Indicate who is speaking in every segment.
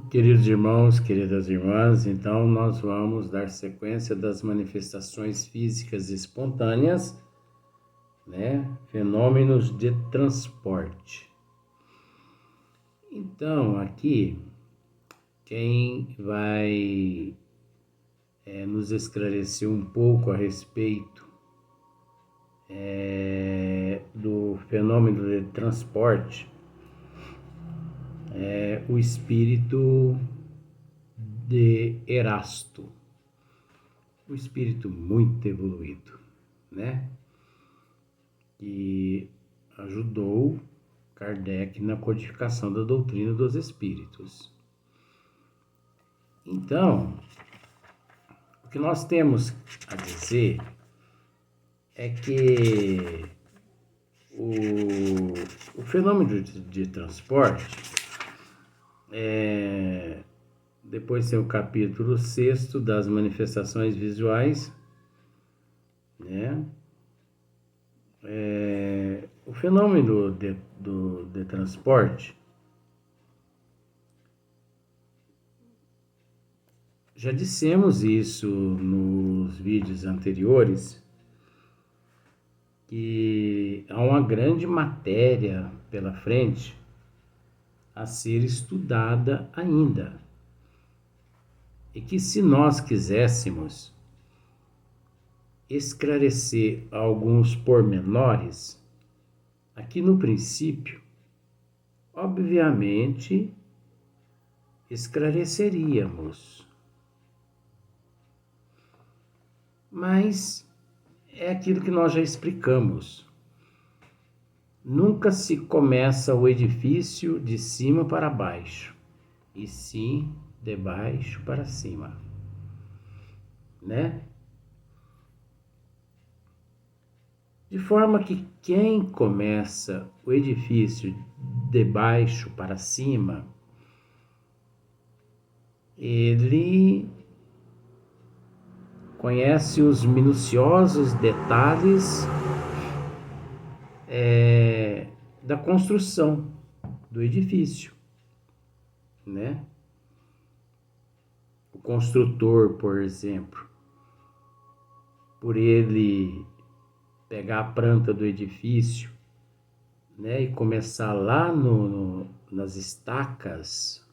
Speaker 1: Queridos irmãos, queridas irmãs, então nós vamos dar sequência das manifestações físicas espontâneas, Fenômenos de transporte. Então, aqui, quem vai nos esclarecer um pouco a respeito do fenômeno de transporte é o espírito de Erasto, um espírito muito evoluído, que ajudou Kardec na codificação da doutrina dos espíritos. Então, o que nós temos a dizer é que o fenômeno de transporte, depois tem o capítulo 6º das manifestações visuais, o fenômeno de transporte, já dissemos isso nos vídeos anteriores, que há uma grande matéria pela frente a ser estudada ainda. E que se nós quiséssemos esclarecer alguns pormenores, aqui no princípio, obviamente, esclareceríamos. Mas é aquilo que nós já explicamos. Nunca se começa o edifício de cima para baixo, e sim de baixo para cima, De forma que quem começa o edifício de baixo para cima, ele conhece os minuciosos detalhes da construção do edifício, O construtor, por exemplo, por ele pegar a planta do edifício, e começar lá nas estacas,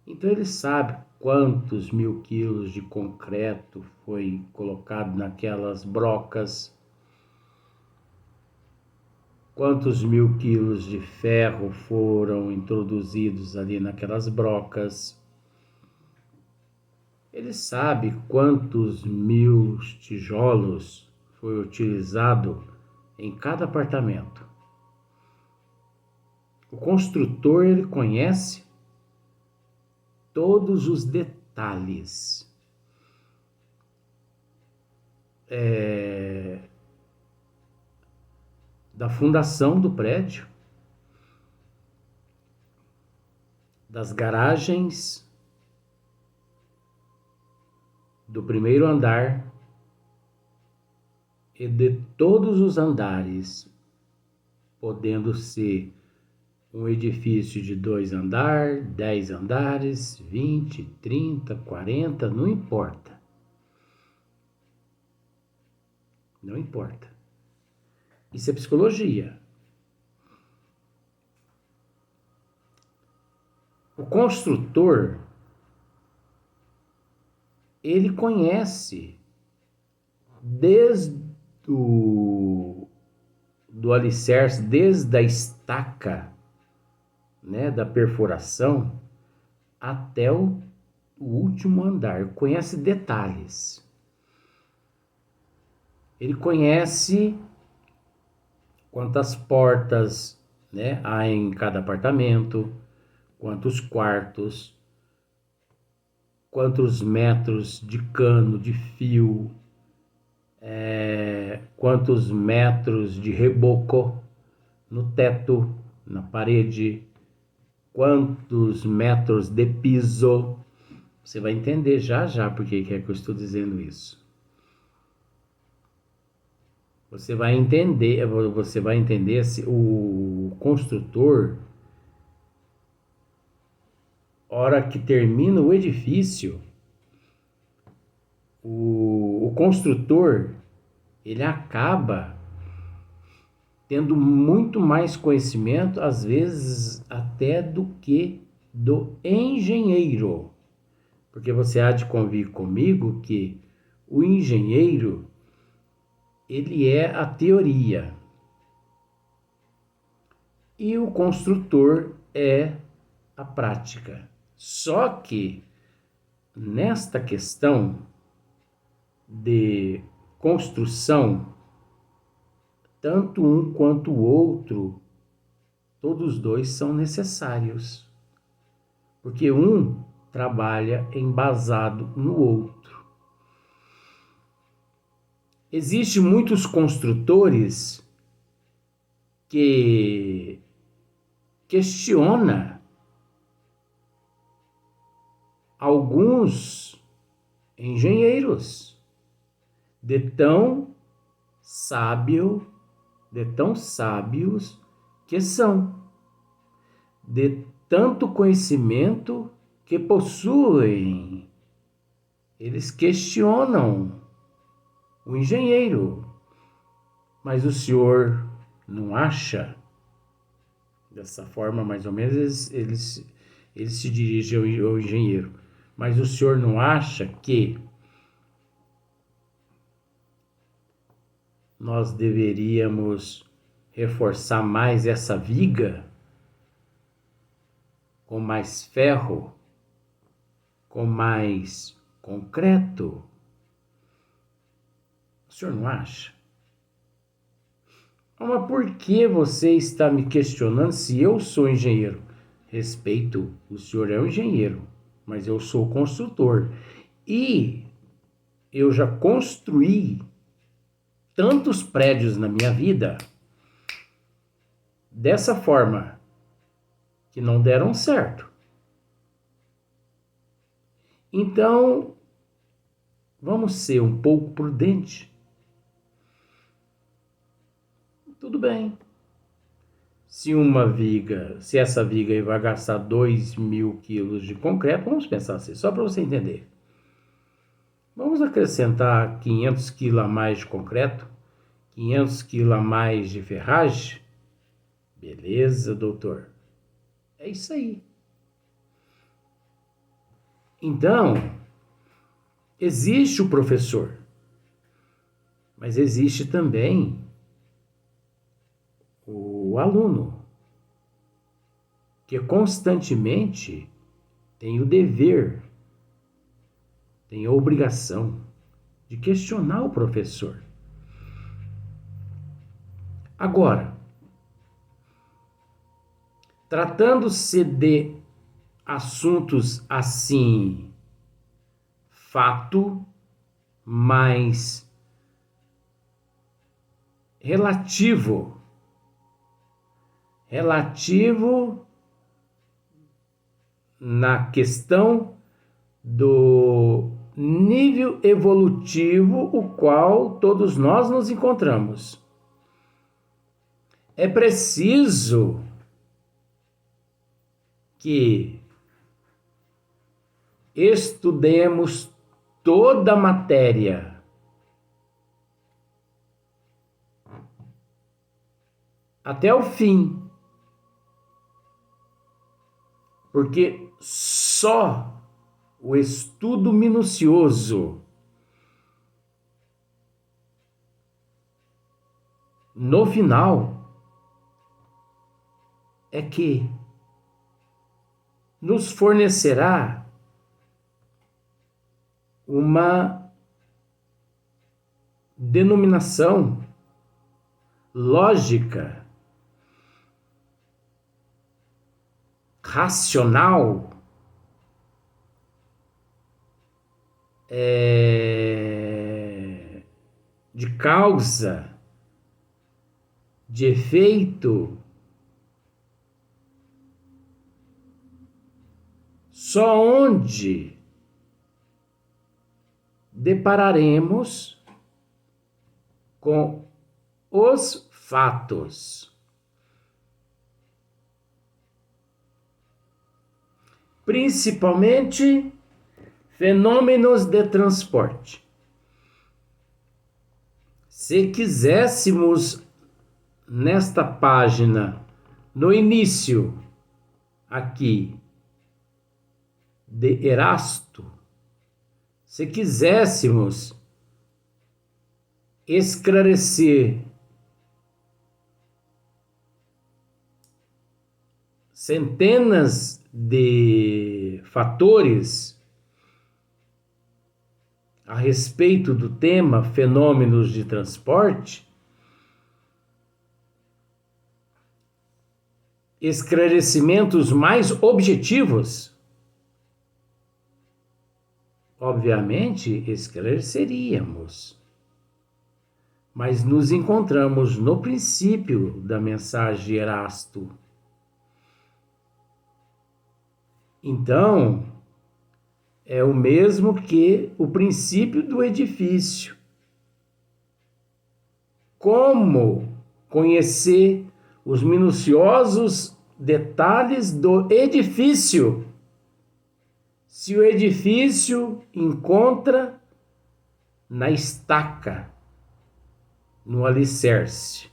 Speaker 1: então ele sabe quantos 1000 quilos de concreto foi colocado naquelas brocas, quantos 1000 quilos de ferro foram introduzidos ali naquelas brocas. Ele sabe quantos 1000 tijolos foi utilizado em cada apartamento. O construtor, ele conhece todos os detalhes da fundação do prédio, das garagens, do primeiro andar e de todos os andares, podendo ser um edifício de 2 andares, 10 andares, 20, 30, 40, não importa. Não importa. Isso é psicologia. O construtor, ele conhece desde do alicerce, desde a estaca, da perfuração, até o último andar. Conhece detalhes. Ele conhece quantas portas, há em cada apartamento, quantos quartos, quantos metros de cano, de fio, quantos metros de reboco no teto, na parede, quantos metros de piso. Você vai entender já porque é que eu estou dizendo isso. Você vai entender se o construtor, hora que termina o edifício, o construtor, ele acaba tendo muito mais conhecimento, às vezes até do que do engenheiro. Porque você há de convir comigo que o engenheiro, ele é a teoria e o construtor é a prática. Só que nesta questão de construção, tanto um quanto o outro, todos dois são necessários, porque um trabalha embasado no outro. Existem muitos construtores que questionam alguns engenheiros de tão sábios que são, de tanto conhecimento que possuem. Eles questionam o engenheiro. Mas o senhor não acha? Dessa forma, mais ou menos, eles se dirigem ao engenheiro. Mas o senhor não acha que nós deveríamos reforçar mais essa viga com mais ferro, com mais concreto? O senhor não acha? Mas por que você está me questionando se eu sou engenheiro? Respeito, o senhor é um engenheiro, mas eu sou construtor. E eu já construí tantos prédios na minha vida dessa forma que não deram certo. Então, vamos ser um pouco prudente. Tudo bem. Se essa viga aí vai gastar 2.000 quilos de concreto, vamos pensar assim, só para você entender. Vamos acrescentar 500 quilos a mais de concreto, 500 quilos a mais de ferragem? Beleza, doutor. É isso aí. Então, existe o professor, mas existe também o aluno, que constantemente tem o dever, tem a obrigação de questionar o professor. Agora, tratando-se de assuntos assim, fato, mas relativo na questão do nível evolutivo o qual todos nós nos encontramos. É preciso que estudemos toda a matéria até o fim, porque só o estudo minucioso no final é que nos fornecerá uma denominação lógica, racional, de causa, de efeito, só onde depararemos com os fatos. principalmente fenômenos de transporte. Se quiséssemos, nesta página, no início, aqui, de Erasto, se quiséssemos esclarecer centenas de fatores a respeito do tema fenômenos de transporte, esclarecimentos mais objetivos, obviamente esclareceríamos. Mas nos encontramos no princípio da mensagem de Erasto. Então, é o mesmo que o princípio do edifício. Como conhecer os minuciosos detalhes do edifício, se o edifício encontra na estaca, no alicerce?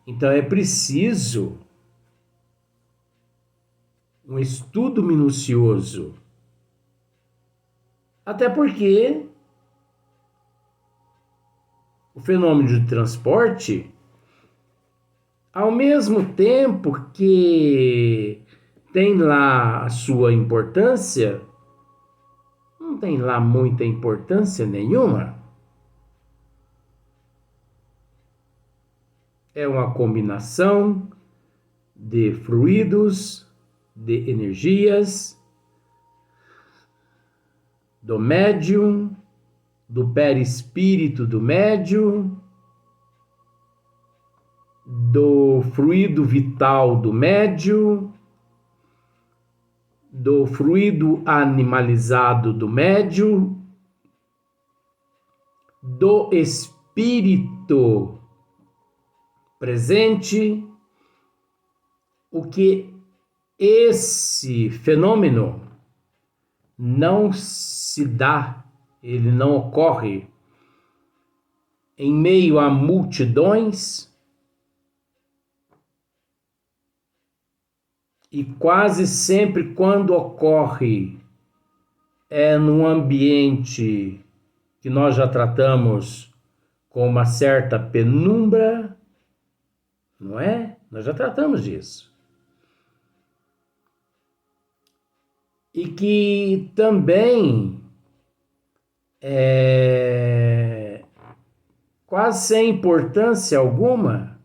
Speaker 1: Então é preciso um estudo minucioso, até porque o fenômeno de transporte, ao mesmo tempo que tem lá a sua importância, não tem lá muita importância nenhuma. É uma combinação de fluidos, de energias, do médium, do perispírito do médium, do fluido vital do médium, do fluido animalizado do médium, do espírito presente, o que esse fenômeno não se dá, ele não ocorre em meio a multidões, e quase sempre quando ocorre é num ambiente que nós já tratamos com uma certa penumbra, não é? Nós já tratamos disso. E que também quase sem importância alguma,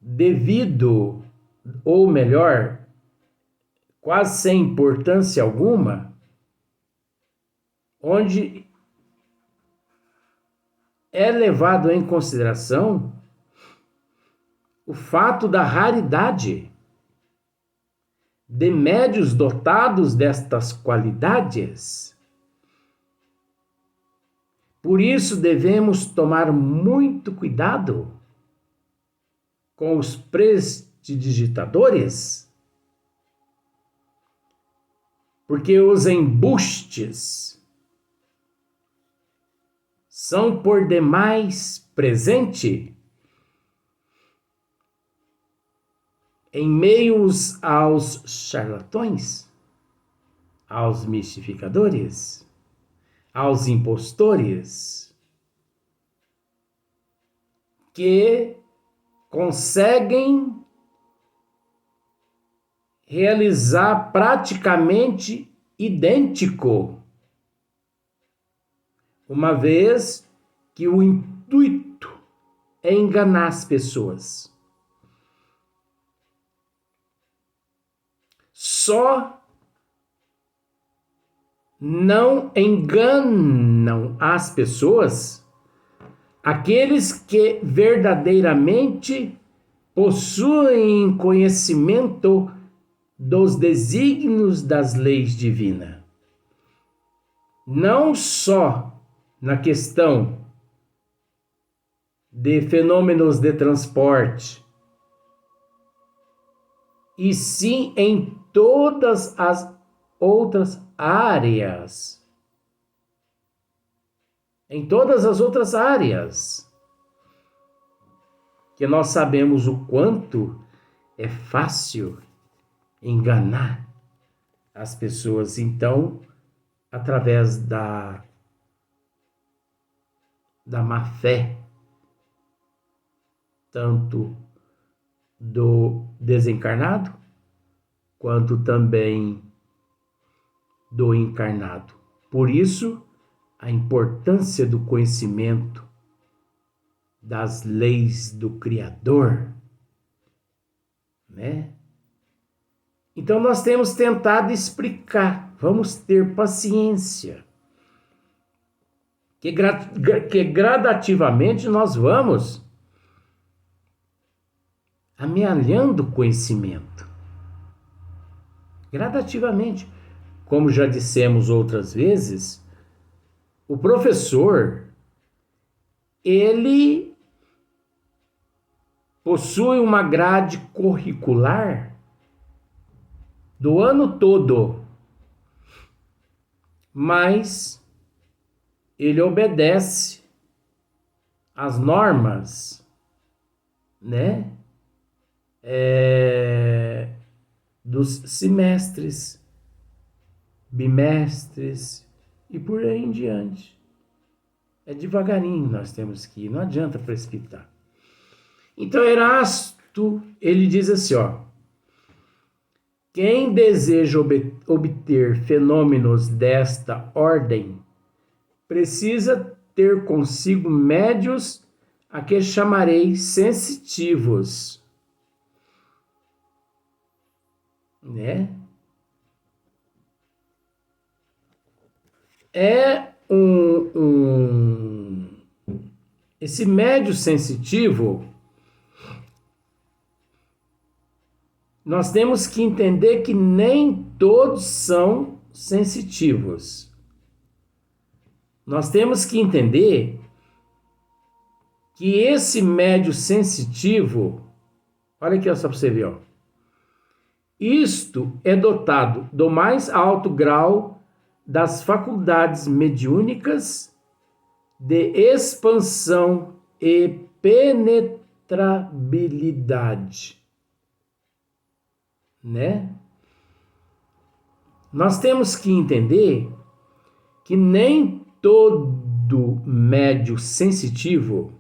Speaker 1: devido, ou melhor, quase sem importância alguma, onde é levado em consideração o fato da raridade de médios dotados destas qualidades. Por isso devemos tomar muito cuidado com os prestidigitadores, porque os embustes são por demais presentes em meios aos charlatões, aos mistificadores, aos impostores, que conseguem realizar praticamente idêntico, uma vez que o intuito é enganar as pessoas. Só não enganam as pessoas aqueles que verdadeiramente possuem conhecimento dos desígnios das leis divinas. Não só na questão de fenômenos de transporte, e sim em todas as outras áreas. Em todas as outras áreas. Que nós sabemos o quanto é fácil enganar as pessoas. Então, através da má fé, tanto do desencarnado, quanto também do encarnado. Por isso, a importância do conhecimento das leis do Criador, né? Então, nós temos tentado explicar, vamos ter paciência, que gradativamente nós vamos amealhando o conhecimento. Gradativamente. Como já dissemos outras vezes, o professor, ele possui uma grade curricular do ano todo, mas ele obedece às normas, né? Dos semestres, bimestres e por aí em diante. É devagarinho nós temos que ir, não adianta precipitar. Então Erasto, ele diz assim, ó: quem deseja obter fenômenos desta ordem precisa ter consigo médios a que chamarei sensitivos, né? Esse médio sensitivo, nós temos que entender que nem todos são sensitivos. Nós temos que entender que esse médio sensitivo, olha aqui só para você ver, ó. Isto é dotado do mais alto grau das faculdades mediúnicas de expansão e penetrabilidade, né? Nós temos que entender que nem todo médio sensitivo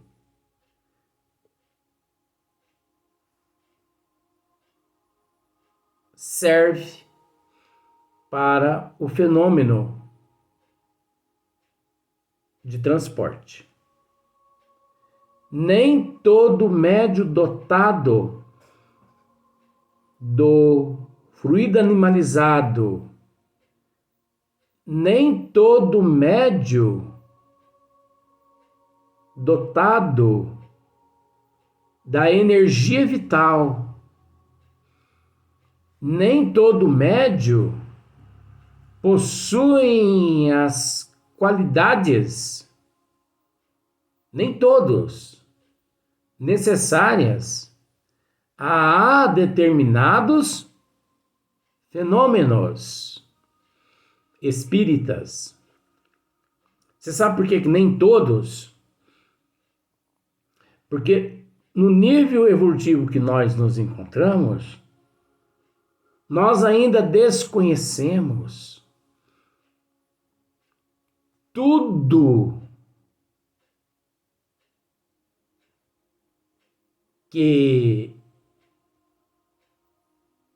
Speaker 1: serve para o fenômeno de transporte. Nem todo médio dotado do fluido animalizado, nem todo médio dotado da energia vital, nem todo médio possui as qualidades, nem todos, necessárias a determinados fenômenos espíritas. Você sabe por que nem todos? Porque no nível evolutivo que nós nos encontramos, nós ainda desconhecemos tudo que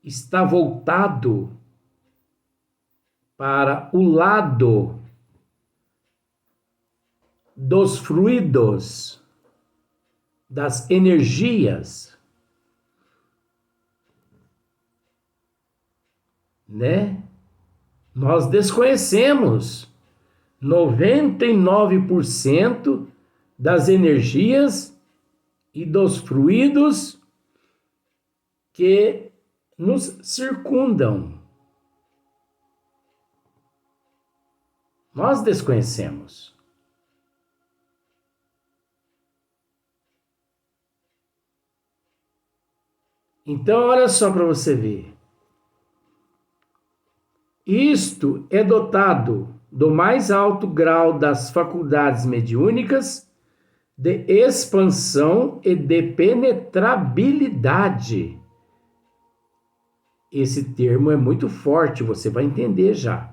Speaker 1: está voltado para o lado dos fluidos, das energias, né? Nós desconhecemos 99% das energias e dos fluidos que nos circundam. Nós desconhecemos. Então, olha só para você ver. Isto é dotado do mais alto grau das faculdades mediúnicas, de expansão e de penetrabilidade. Esse termo é muito forte, você vai entender já.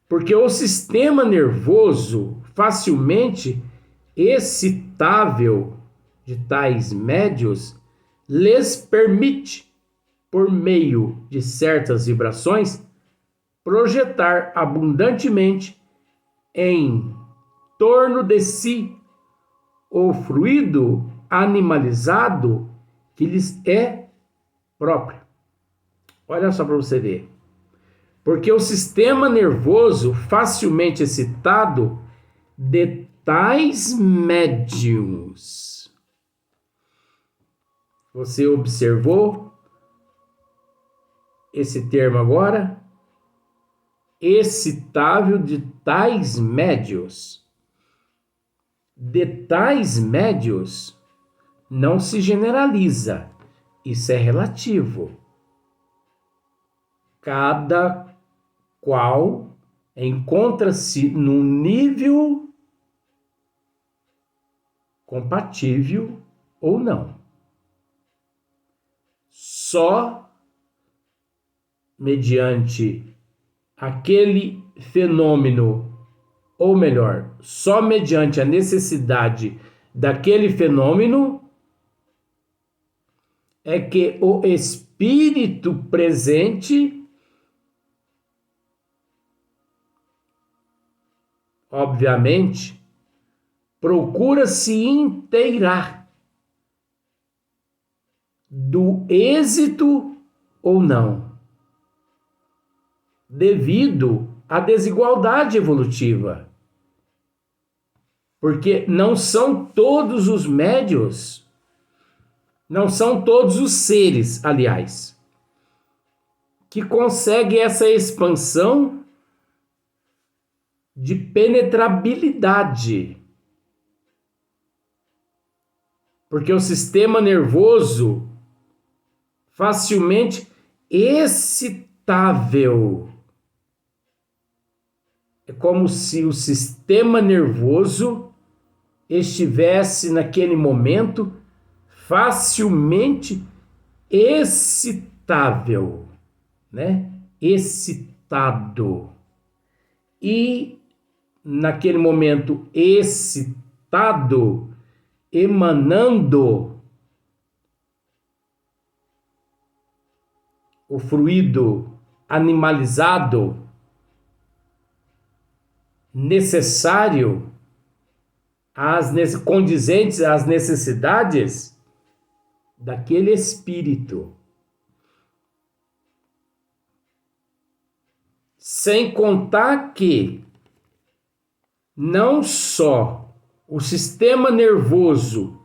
Speaker 1: Porque o sistema nervoso facilmente excitável de tais médios lhes permite, por meio de certas vibrações, projetar abundantemente em torno de si o fluido animalizado que lhes é próprio. Olha só para você ver. Porque o sistema nervoso facilmente excitado de tais médiums. Você observou esse termo agora? Excitável de tais médios. De tais médios não se generaliza. Isso é relativo. Cada qual encontra-se num nível compatível ou não. Só mediante aquele fenômeno, ou melhor, só mediante a necessidade daquele fenômeno é que o espírito presente, obviamente, procura se inteirar do êxito ou não, devido à desigualdade evolutiva. Porque não são todos os médios, não são todos os seres, aliás, que conseguem essa expansão de penetrabilidade. Porque o sistema nervoso facilmente excitável. É como se o sistema nervoso estivesse naquele momento facilmente excitável, né? Excitado. E naquele momento excitado, emanando o fluido animalizado necessário, condizentes às necessidades daquele espírito. Sem contar que não só o sistema nervoso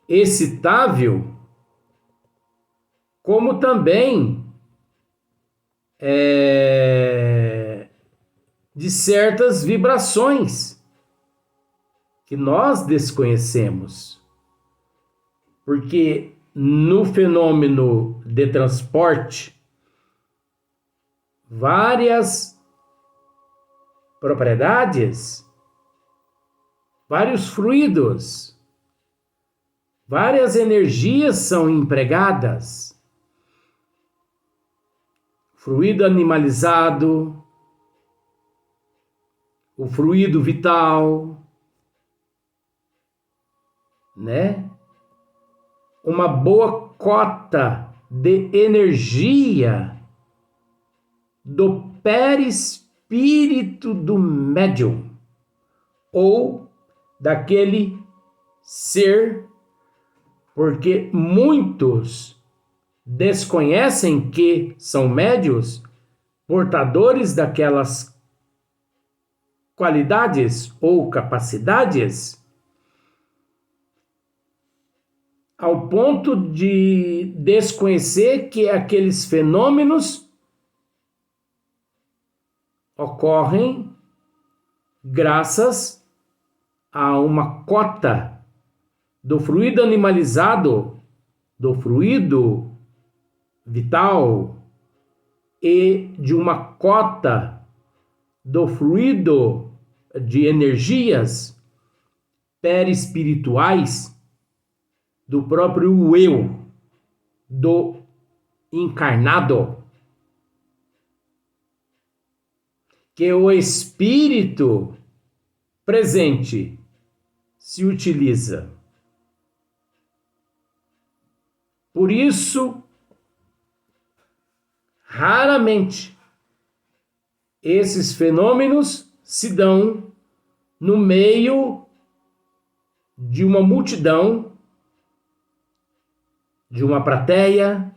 Speaker 1: excitável, como também de certas vibrações que nós desconhecemos. Porque no fenômeno de transporte, várias propriedades, vários fluidos, várias energias são empregadas. Fluido animalizado, o fluido vital, né? Uma boa cota de energia do perispírito do médium ou daquele ser, porque muitos desconhecem que são médios portadores daquelas qualidades ou capacidades, ao ponto de desconhecer que aqueles fenômenos ocorrem graças a uma cota do fluido animalizado, do fluido vital e de uma cota do fluido de energias perispirituais do próprio eu, do encarnado, que o espírito presente se utiliza. Por isso, raramente esses fenômenos se dão no meio de uma multidão, de uma plateia,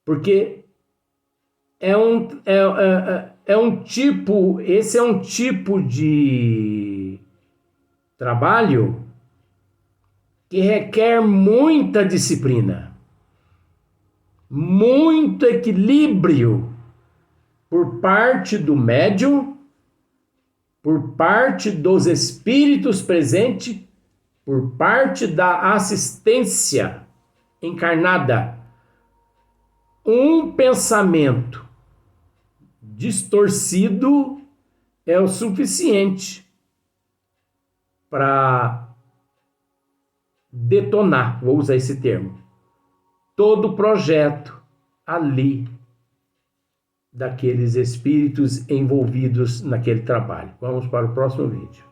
Speaker 1: porque esse é um tipo de trabalho que requer muita disciplina, muito equilíbrio por parte do médium, por parte dos espíritos presentes, por parte da assistência encarnada. Um pensamento distorcido é o suficiente para detonar, vou usar esse termo, todo o projeto ali daqueles espíritos envolvidos naquele trabalho. Vamos para o próximo vídeo.